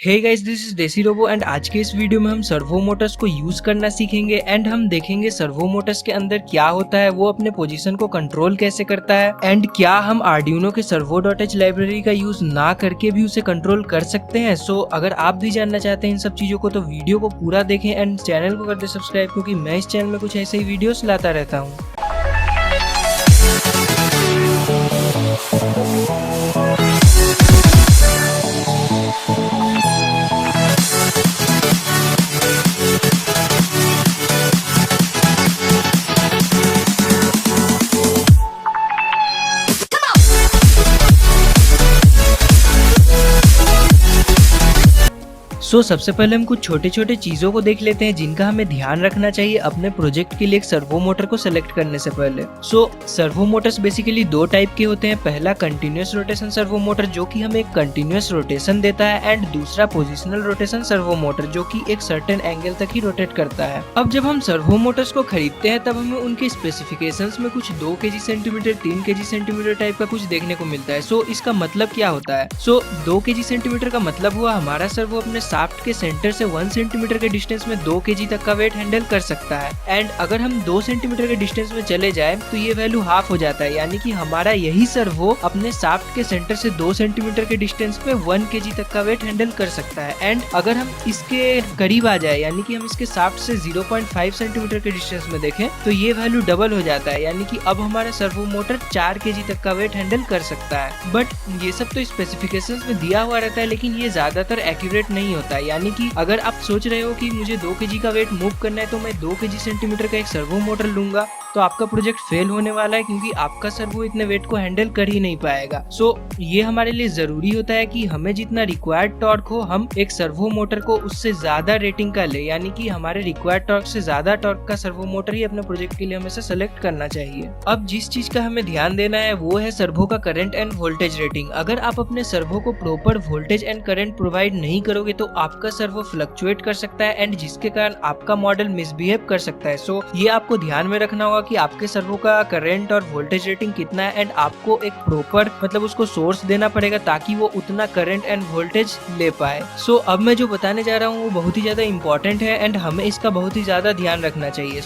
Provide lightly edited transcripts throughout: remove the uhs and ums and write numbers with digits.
Hey guys, this is देसी robo and आज के इस वीडियो में हम सर्वो मोटर्स को यूज करना सीखेंगे एंड हम देखेंगे सर्वो मोटर्स के अंदर क्या होता है, वो अपने पोजीशन को कंट्रोल कैसे करता है एंड क्या हम आर्डिनो के servo.h लाइब्रेरी का यूज ना करके भी उसे कंट्रोल कर सकते हैं। सो अगर आप भी जानना चाहते हैं इन सब चीजों को तो वीडियो को पूरा देखें एंड चैनल को कर दे सब्सक्राइब, क्योंकि मैं इस चैनल में कुछ ऐसे ही वीडियोस लाता रहता हूँ। सबसे पहले हम कुछ छोटे छोटे चीजों को देख लेते हैं जिनका हमें ध्यान रखना चाहिए अपने प्रोजेक्ट के लिए एक सर्वो मोटर को सिलेक्ट करने से पहले। सर्वो मोटर्स बेसिकली दो टाइप के होते हैं। पहला कंटिन्यूअस रोटेशन सर्वो मोटर जो कि हमें एक कंटिन्यूअस रोटेशन देता है एंड दूसरा पोजिशनल रोटेशन सर्वो मोटर जो कि एक सर्टेन एंगल तक ही रोटेट करता है। अब जब हम सर्वो मोटर्स को खरीदते हैं तब हमें उनके स्पेसिफिकेशंस में कुछ 2 kg centimetre 3 kg centimetre type का कुछ देखने को मिलता है। इसका मतलब क्या होता है? 2 kg सेंटीमीटर का मतलब हुआ हमारा सर्वो अपने शाफ्ट के सेंटर से 1 सेंटीमीटर के डिस्टेंस में 2 kg तक का वेट हैंडल कर सकता है एंड अगर हम 2 सेंटीमीटर के डिस्टेंस में चले जाए तो ये वैल्यू हाफ हो जाता है, यानी कि हमारा यही सर्वो अपने शाफ्ट के सेंटर से 2 सेंटीमीटर के डिस्टेंस में 1 kg तक का वेट हैंडल कर सकता है। एंड अगर हम इसके करीब आ जाए, यानी कि हम इसके शाफ्ट से 0.5 सेंटीमीटर के डिस्टेंस में देखें तो ये वैल्यू डबल हो जाता है, यानी कि अब हमारा सर्वो मोटर 4 kg तक का वेट हैंडल कर सकता है। बट ये सब तो स्पेसिफिकेशंस में दिया हुआ रहता है, लेकिन ये ज्यादातर एक्यूरेट नहीं होता है। यानी कि अगर आप सोच रहे हो कि मुझे 2 kg का वेट मूव करना है तो मैं 2 kg सेंटीमीटर का एक सर्वो मोटर लूंगा, तो आपका प्रोजेक्ट फेल होने वाला है, क्योंकि आपका सर्वो इतने वेट को हैंडल कर ही नहीं पाएगा। ये हमारे लिए जरूरी होता है कि हमें जितना रिक्वायर्ड टॉर्क हो हम एक सर्वो मोटर को उससे ज्यादा रेटिंग का ले, यानी कि हमारे रिक्वायर्ड टॉर्क से ज्यादा टॉर्क का सर्वो मोटर ही अपने प्रोजेक्ट के लिए हमेशा सेलेक्ट करना चाहिए। अब जिस चीज का हमें ध्यान देना है वो है सर्वो का करंट एंड वोल्टेज रेटिंग। अगर आप अपने सर्वो को proper voltage and current provide नहीं करोगे तो आपका सर्वो फ्लक्चुएट कर सकता है एंड जिसके कारण आपका मॉडल मिसबिहेव कर सकता है। ये आपको ध्यान में रखना होगा कि आपके सर्वो का करंट और वोल्टेज रेटिंग कितना है एंड आपको एक प्रॉपर उसको सोर्स देना पड़ेगा ताकि वो उतना करंट एंड वोल्टेज ले पाए। अब मैं जो बताने जा रहा हूँ वो बहुत ही ज्यादा इंपॉर्टेंट है एंड हमें इसका बहुत ही ज्यादा ध्यान रखना चाहिए।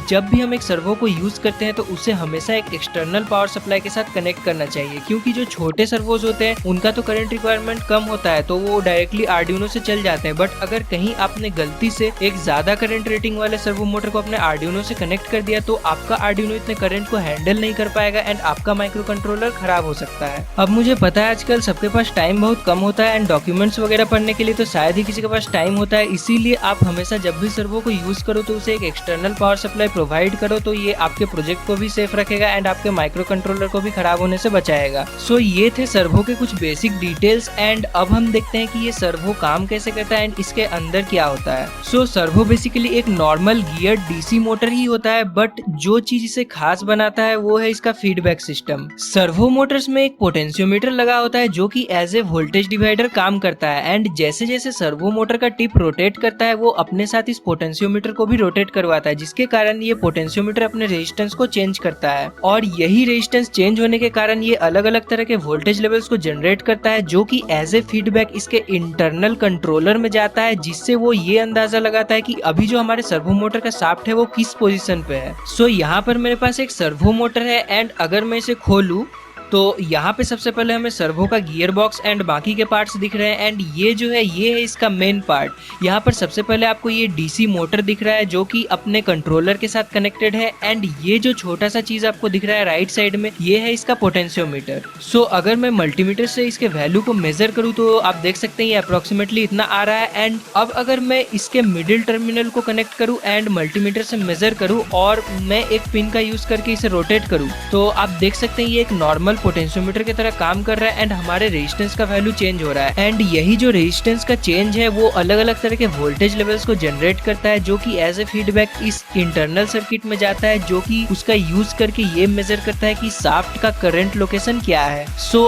जब भी हम एक सर्वो को यूज करते हैं तो उसे हमेशा एक एक्सटर्नल पावर सप्लाई के साथ कनेक्ट करना चाहिए, क्योंकि जो छोटे सर्वोज होते हैं उनका तो करंट रिक्वायरमेंट कम होता है तो वो डायरेक्टली आर्डिनो से चल जाते हैं। बट अगर कहीं आपने गलती से एक ज्यादा करंट रेटिंग वाले सर्वो मोटर को अपने आर्डिनो से कनेक्ट कर दिया तो आपका आर्डिनो इतने करंट को हैंडल नहीं कर पाएगा एंड आपका माइक्रो कंट्रोलर खराब हो सकता है। अब मुझे पता है आजकल सबके पास टाइम बहुत कम होता है एंड डॉक्यूमेंट्स वगैरह पढ़ने के लिए तो शायद ही किसी के पास टाइम होता है, इसीलिए आप हमेशा जब भी सर्वो को यूज करो तो उसे एक एक्सटर्नल पावर सप्लाई प्रोवाइड करो, तो ये आपके प्रोजेक्ट को भी सेफ रखेगा एंड आपके माइक्रो कंट्रोलर को भी खराब होने से बचाएगा। ये थे सर्वो के कुछ बेसिक डिटेल्स एंड अब हम देखते हैं कि ये सर्वो काम कैसे करता है एंड इसके अंदर क्या होता है। सर्वो बेसिकली एक नॉर्मल गियर डीसी मोटर ही होता है, बट जो चीज इसे खास बनाता है वो है इसका फीडबैक सिस्टम। सर्वो मोटर्स में एक पोटेंशियोमीटर लगा होता है जो कि एज ए वोल्टेज डिवाइडर काम करता है एंड जैसे जैसे सर्वो मोटर का टिप रोटेट करता है वो अपने साथ इस पोटेंशियोमीटर को भी रोटेट करवाता है, जिसके कारण ये पोटेंशियोमीटर अपने रेजिस्टेंस को चेंज करता है और यही रेजिस्टेंस चेंज होने के कारण ये अलग अलग तरह के वोल्टेज लेवल्स को जनरेट करता है, जो कि एज ए फीडबैक इसके इंटरनल कंट्रोलर में जाता है, जिससे वो ये अंदाजा लगाता है कि अभी जो हमारे सर्वो मोटर का शाफ्ट है वो किस पोजीशन पे है। यहाँ पर मेरे पास एक सर्वो मोटर है एंड अगर मैं इसे खोलूं तो यहाँ पे सबसे पहले हमें सर्वो का गियर बॉक्स एंड बाकी के पार्ट्स दिख रहे हैं एंड ये जो है ये है इसका मेन पार्ट। यहाँ पर सबसे पहले आपको ये डीसी मोटर दिख रहा है जो कि अपने कंट्रोलर के साथ कनेक्टेड है एंड ये जो छोटा सा चीज आपको दिख रहा है राइट साइड में ये है इसका पोटेंशियोमीटर। अगर मैं मल्टीमीटर से इसके वैल्यू को मेजर करूँ तो आप देख सकते हैं ये अप्रोक्सीमेटली इतना आ रहा है एंड अब अगर मैं इसके मिडिल टर्मिनल को कनेक्ट करूँ एंड मल्टीमीटर से मेजर करूँ और मैं एक पिन का यूज करके इसे रोटेट करूँ तो आप देख सकते हैं ये एक नॉर्मल पोटेंशियोमीटर की तरह काम कर रहा है एंड हमारे रेजिस्टेंस का वैल्यू चेंज हो रहा है एंड यही जो रेजिस्टेंस का चेंज है वो अलग अलग तरह के वोल्टेज लेवल्स को जनरेट करता है, जो कि एज ए फीडबैक इस इंटरनल सर्किट में जाता है, जो कि उसका यूज करके ये मेजर करता है कि शाफ्ट का करंट लोकेशन क्या है।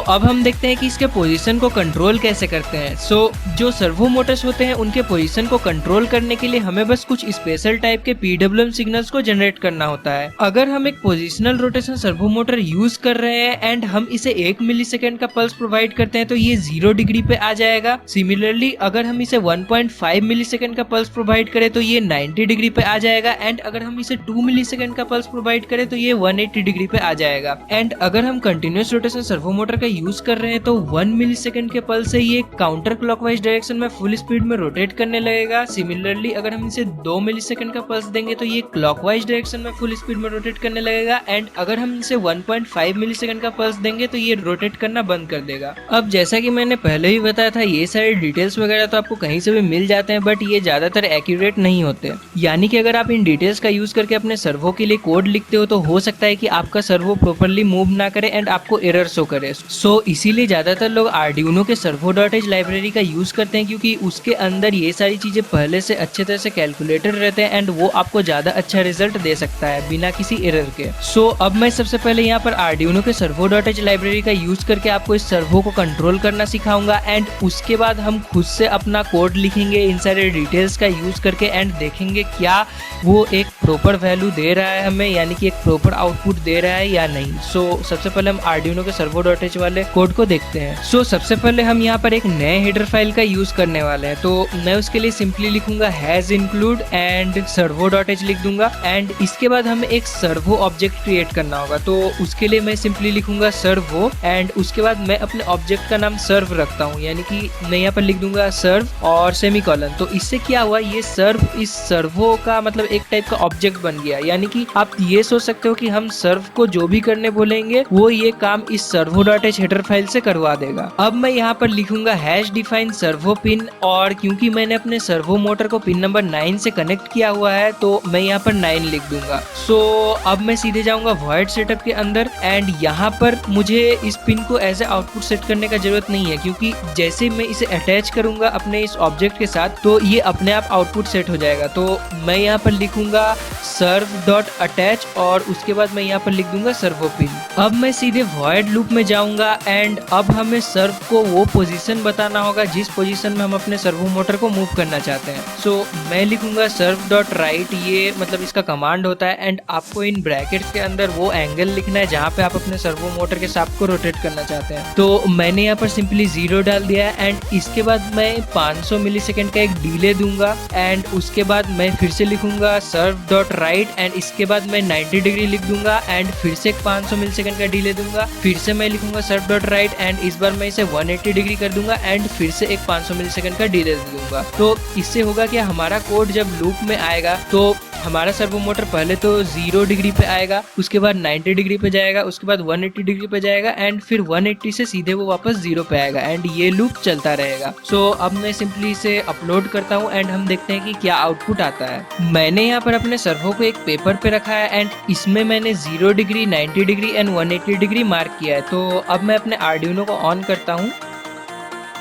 अब हम देखते हैं कि इसके पोजीशन को कंट्रोल कैसे करते हैं। जो सर्वो मोटर्स होते हैं उनके पोजीशन को कंट्रोल करने के लिए हमें बस कुछ स्पेशल टाइप के पीडब्ल्यूएम सिग्नल्स को जनरेट करना होता है। अगर हम एक positional rotation servo motor use कर रहे हैं एंड हम इसे 1 मिलीसेकंड का पल्स प्रोवाइड करते हैं तो ये 0 डिग्री पे आ जाएगा। सिमिलरली अगर हम इसे 1.5 मिलीसेकंड का पल्स प्रोवाइड करें तो ये 90 डिग्री पे आ जाएगा एंड अगर हम इसे 2 मिलीसेकंड का पल्स प्रोवाइड करें तो ये 180 डिग्री पे आ जाएगा। एंड अगर हम कंटिन्यूअस रोटेशन सर्वो मोटर का यूज कर रहे हैं तो 1 मिलीसेकंड के पल्स से ये काउंटर क्लॉकवाइज डायरेक्शन में फुल स्पीड में रोटेट करने लगेगा। सिमिलरली अगर हम इसे 2 मिलीसेकंड का पल्स देंगे तो ये क्लॉकवाइज डायरेक्शन में फुल स्पीड में रोटेट करने लगेगा एंड अगर हम इसे 1.5 मिलीसेकंड का पल्स देंगे तो ये रोटेट करना बंद कर देगा। अब जैसा कि मैंने पहले ही बताया था, ये सारे डिटेल्स वगैरह तो आपको कहीं से भी मिल जाते हैं बट ये ज्यादातर एक्यूरेट नहीं होते। यानी कि अगर आप इन डिटेल्स का यूज करके अपने सर्वो के लिए कोड लिखते हो तो हो सकता है कि आपका सर्वो प्रॉपर्ली मूव ना करे एंड आपको एरर शो करे। सो इसीलिए ज्यादातर लोग आर्डिनो के servo.h लाइब्रेरी का यूज करते हैं क्योंकि उसके अंदर ये सारी चीजें पहले से अच्छे तरह से कैलकुलेटर रहते हैं एंड वो आपको ज्यादा अच्छा रिजल्ट दे सकता है बिना किसी एरर के। सो अब मैं सबसे पहले यहाँ पर आर्डिनो के servo.h लाइब्रेरी का यूज करके आपको इस सर्वो को कंट्रोल करना सिखाऊंगा एंड उसके बाद हम खुद से अपना कोड लिखेंगे इन सारे डिटेल्स का यूज करके एंड देखेंगे क्या वो एक प्रॉपर वैल्यू दे रहा है हमें, यानी कि एक प्रॉपर आउटपुट दे रहा है या नहीं। सो सबसे पहले हम आर्डिनो के servo.h वाले कोड को देखते हैं। सो सबसे पहले हम यहाँ पर एक नए हेडर फाइल का यूज करने वाले हैं, तो मैं उसके लिए सिंपली लिखूंगा हैज इंक्लूड एंड servo.h लिख दूंगा एंड इसके बाद हमें एक सर्वो ऑब्जेक्ट क्रिएट करना होगा। तो उसके लिए मैं सिंपली लिखूंगा सर्वो एंड उसके बाद मैं अपने ऑब्जेक्ट का नाम सर्व रखता हूँ, यानी कि मैं यहाँ पर लिख दूंगा सर्व और सेमीकोलन। तो इससे क्या हुआ, ये सर्व इस सर्वो का मतलब एक टाइप का ऑब्जेक्ट बन गया। यानी कि आप ये सोच सकते हो कि हम सर्व को जो भी करने बोलेंगे वो ये काम इस servo.h हेडर फाइल से करवा देगा। अब मैं यहाँ पर लिखूंगा हैश डिफाइन सर्वो पिन और क्योंकि मैंने अपने सर्वो मोटर को पिन नंबर 9 से कनेक्ट किया हुआ है तो मैं यहाँ पर 9 लिख दूंगा। सो अब मैं सीधे जाऊंगा वॉइड सेटअप के अंदर एंड यहाँ पर मुझे इस पिन को एज ए आउटपुट सेट करने का जरूरत नहीं है क्योंकि जैसे मैं इसे अटैच करूंगा अपने इस ऑब्जेक्ट के साथ तो ये अपने आप आउटपुट सेट हो जाएगा। तो मैं यहाँ पर लिखूंगा serv.attach और उसके बाद मैं यहाँ पर लिख दूंगा सर्वो पिन। अब मैं सीधे वॉइड लूप में जाऊंगा एंड अब हमें सर्व को वो पोजीशन बताना होगा जिस पोजीशन में हम अपने सर्वो मोटर को मूव करना चाहते हैं। सो मैं लिखूंगा serv.right, ये मतलब इसका कमांड होता है एंड आपको इन ब्रैकेट्स के अंदर वो एंगल लिखना है जहाँ पे आप अपने सर्वो मोटर के शाफ्ट को रोटेट करना चाहते हैं। तो मैंने यहाँ पर सिंपली 0 डाल दिया है एंड इसके बाद मैं 500 मिलीसेकंड का एक डिले दूंगा एंड उसके बाद मैं फिर से लिखूंगा serv.right एंड इसके बाद मैं 90 डिग्री लिख दूंगा एंड फिर से 500 मिलीसेकंड का डिले दूंगा, फिर से मैं लिखूंगा serv.right एंड इस बार मैं इसे 180 डिग्री कर दूंगा एंड फिर से एक 500 मिलीसेकंड का डिले दूंगा। तो इससे होगा कि हमारा कोड जब लूप में आएगा तो हमारा सर्वो मोटर पहले तो 0 डिग्री पे आएगा, उसके बाद 90 डिग्री पे जाएगा, उसके बाद 180 डिग्री पे जाएगा एंड फिर 180 से सीधे वो वापस 0 पे आएगा एंड ये लूप चलता रहेगा। सो अब मैं सिंपली इसे अपलोड करता हूँ एंड हम देखते हैं कि क्या आउटपुट आता है। मैंने यहाँ पर अपने सर्वो को एक पेपर पे रखा है एंड इसमें मैंने 0 degree, 90 degree and 180 degree mark किया है। तो अब मैं अपने आर्डिनो को ऑन करता हूँ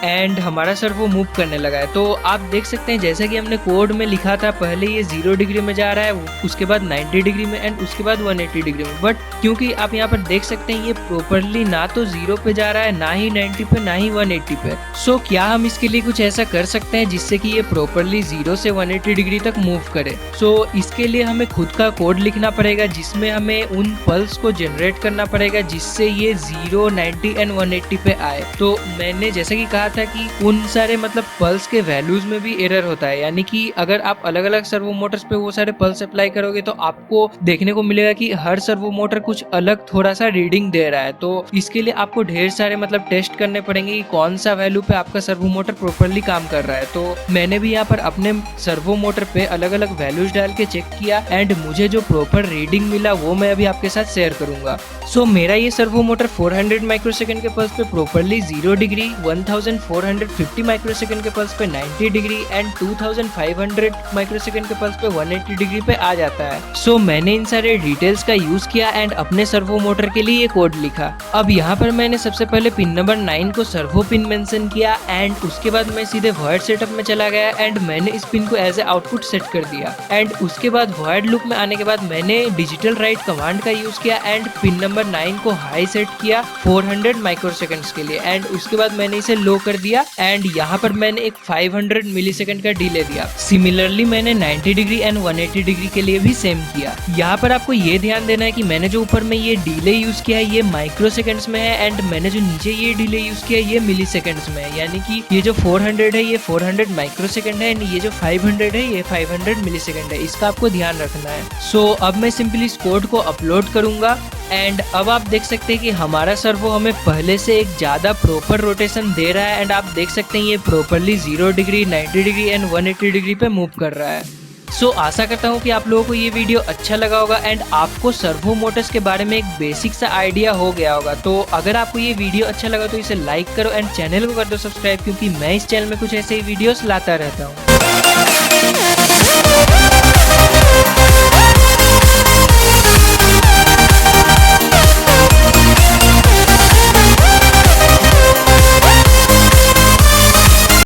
एंड हमारा सर्वो मूव करने लगा है। तो आप देख सकते हैं जैसा कि हमने कोड में लिखा था, पहले ये 0 डिग्री में जा रहा है, उसके बाद 90 डिग्री में एंड उसके बाद 180 डिग्री में। बट क्योंकि आप यहाँ पर देख सकते हैं ये प्रॉपरली ना तो 0 पे जा रहा है, ना ही 90 पे, ना ही 180 पे। सो क्या हम इसके लिए कुछ ऐसा कर सकते हैं जिससे कि ये प्रॉपरली 0 से 180 डिग्री तक मूव करे? सो इसके लिए हमें खुद का कोड लिखना पड़ेगा जिसमें हमें उन पल्स को जनरेट करना पड़ेगा जिससे ये 0, 90 एंड 180 पे आए। तो मैंने जैसा कि कहा था कि उन सारे मतलब पल्स के वैल्यूज में भी एरर होता है, यानी कि अगर आप अलग अलग सर्वो मोटर्स पे वो सारे पल्स अप्लाई करोगे तो आपको देखने को मिलेगा कि हर सर्वो मोटर कुछ अलग थोड़ा सा रीडिंग दे रहा है। तो इसके लिए आपको ढेर सारे मतलब टेस्ट करने पड़ेंगे कि कौन सा वैल्यू पे आपका सर्वो मोटर प्रॉपरली काम कर रहा है। तो मैंने भी यहाँ पर अपने सर्वो मोटर पे अलग अलग वैल्यूज डाल के चेक किया एंड मुझे जो प्रॉपर रीडिंग मिला वो मैं अभी आपके साथ शेयर करूंगा। सो मेरा ये सर्वो मोटर 400 माइक्रोसेकंड के पल्स पे प्रॉपरली 0 डिग्री, 1450 माइक्रोसेकंड के पल्स पे 90 डिग्री एंड 2500 माइक्रोसेकंड के पल्स पे 180 डिग्री पे आ जाता है। सो मैंने इन सारे डिटेल्स का यूज किया एंड अपने सर्वो मोटर के लिए ये कोड लिखा। अब यहाँ पर मैंने सबसे पहले पिन नंबर 9 को सर्वो पिन मेंशन किया एंड उसके बाद मैं सीधे वॉइड सेटअप में चला गया एंड मैंने इस पिन को एज ए आउटपुट सेट कर दिया एंड उसके बाद वॉइड लूप में आने के बाद मैंने डिजिटल राइट कमांड का यूज किया एंड पिन नंबर 9 को हाई सेट किया 400 माइक्रोसेकंड्स के लिए एंड उसके बाद मैंने इसे लो कर दिया एंड यहाँ पर मैंने एक 500 मिलीसेकंड का डिले दिया। सिमिलरली मैंने 90 डिग्री एंड 180 डिग्री के लिए भी सेम किया। यहाँ पर आपको ये ध्यान देना है कि मैंने जो ऊपर में ये डिले यूज किया है ये माइक्रो सेकंड्स में है एंड मैंने जो नीचे ये डिले यूज किया है ये मिली सेकंड्स में है, यानी कि ये जो 400 है ये 400 माइक्रो सेकंड है एंड ये जो 500 है ये 500 मिली सेकंड है। इसका आपको ध्यान रखना है। सो अब मैं सिंपली इस कोड को अपलोड करूंगा एंड अब आप देख सकते हैं कि हमारा सर्वो हमें पहले से एक ज़्यादा प्रॉपर रोटेशन दे रहा है एंड आप देख सकते हैं ये properly 0 degree 90 degree and 180 degree पे मूव कर रहा है। सो आशा करता हूँ कि आप लोगों को ये वीडियो अच्छा लगा होगा एंड आपको सर्वो मोटर्स के बारे में एक बेसिक सा आइडिया हो गया होगा। तो अगर आपको ये वीडियो अच्छा लगा तो इसे लाइक करो एंड चैनल को कर दो सब्सक्राइब, क्योंकि मैं इस चैनल में कुछ ऐसे ही वीडियोस लाता रहता हूँ।